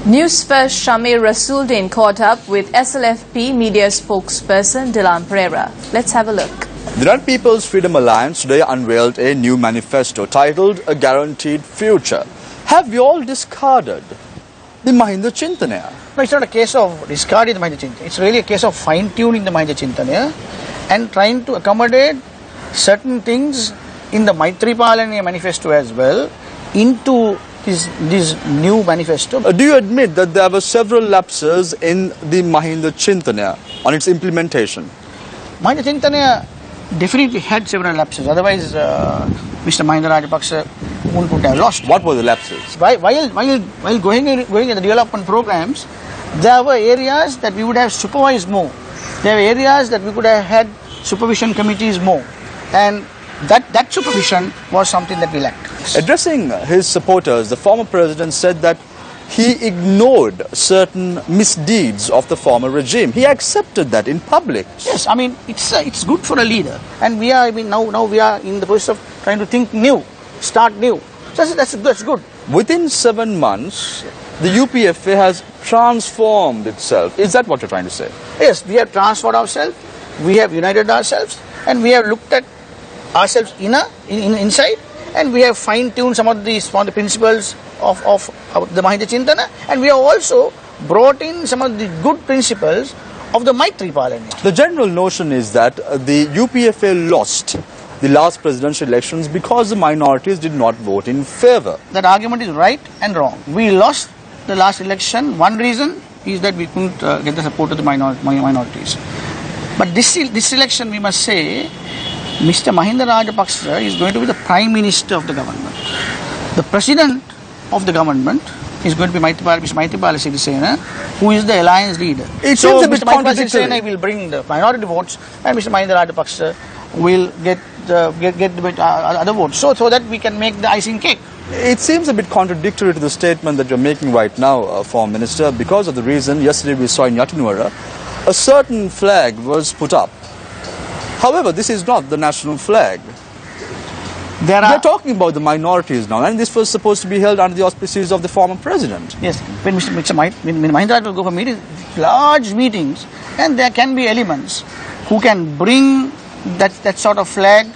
Newsfirst Shamir Rasuldin caught up with SLFP media spokesperson Dilan Perera. Let's have a look. The United People's Freedom Alliance today unveiled a new manifesto titled A Guaranteed Future. Have you all discarded the Mahinda Chintanaya? No, it's not a case of discarding the Mahinda Chintanaya. It's really a case of fine-tuning the Mahinda Chintanaya and trying to accommodate certain things in the Maitripalana manifesto as well into this new manifesto. Do you admit that there were several lapses in the Mahinda Chintanaya on its implementation? Mahinda Chintanaya definitely had several lapses. Otherwise, Mr. Mahinda Rajapaksa would have lost. What were the lapses? While going in the development programs, there were areas that we would have supervised more. There were areas that we could have had supervision committees more. And that supervision was something that we lacked. Addressing his supporters, the former president said that he ignored certain misdeeds of the former regime. He accepted that in public. Yes, I mean, it's good for a leader. And now we are in the process of trying to think new, start new. So that's good. Within 7 months, the UPFA has transformed itself. Is that what you're trying to say? Yes, we have transformed ourselves, we have united ourselves, and we have looked at ourselves inside, and we have fine-tuned some of the principles of the Mahinda Chintanaya, and we have also brought in some of the good principles of the Maitripalana. The general notion is that the UPFA lost the last presidential elections because the minorities did not vote in favor. That argument is right and wrong. We lost the last election. One reason is that we couldn't get the support of the minorities. But this election, we must say, Mr. Mahinda Rajapaksa is going to be the Prime Minister of the government. The President of the government is going to be Mr. Maitripala Sirisena, who is the alliance leader. So Mr. Maitripala Sirisena will bring the minority votes, and Mr. Mahinda Rajapaksa will get the other votes, so that we can make the icing cake. It seems a bit contradictory to the statement that you're making right now, Foreign Minister, because of the reason yesterday we saw in Yatinuara, a certain flag was put up. However, this is not the national flag. We are talking about the minorities now, and this was supposed to be held under the auspices of the former president. Yes, when Mahinda will go for meetings, large meetings, and there can be elements who can bring that sort of flag,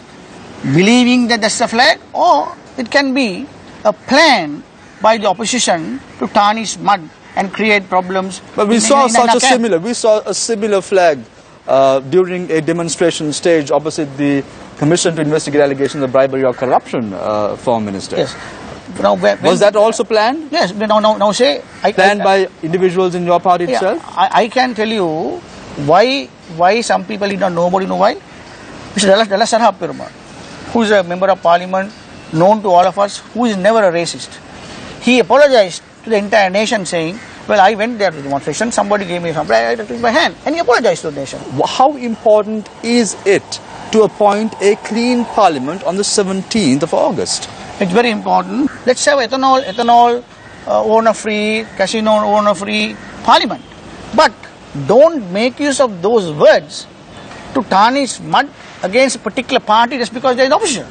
believing that that's the flag, or it can be a plan by the opposition to tarnish mud and create problems. But we saw a similar flag during a demonstration stage opposite the Commission to investigate allegations of bribery or corruption, Foreign Minister. Yes. Was that also planned? Yes. Now say planned by individuals in your party itself? I can tell you why some people did not know about it. You know why? Mr. Dilan, who is a member of parliament, known to all of us, who is never a racist. He apologized to the entire nation saying, well, I went there to the demonstration, somebody gave me something, I took my hand, and he apologized to the nation. How important is it to appoint a clean parliament on the 17th of August? It's very important. Let's have ethanol owner-free, casino owner-free parliament. But don't make use of those words to tarnish mud against a particular party just because they're in opposition.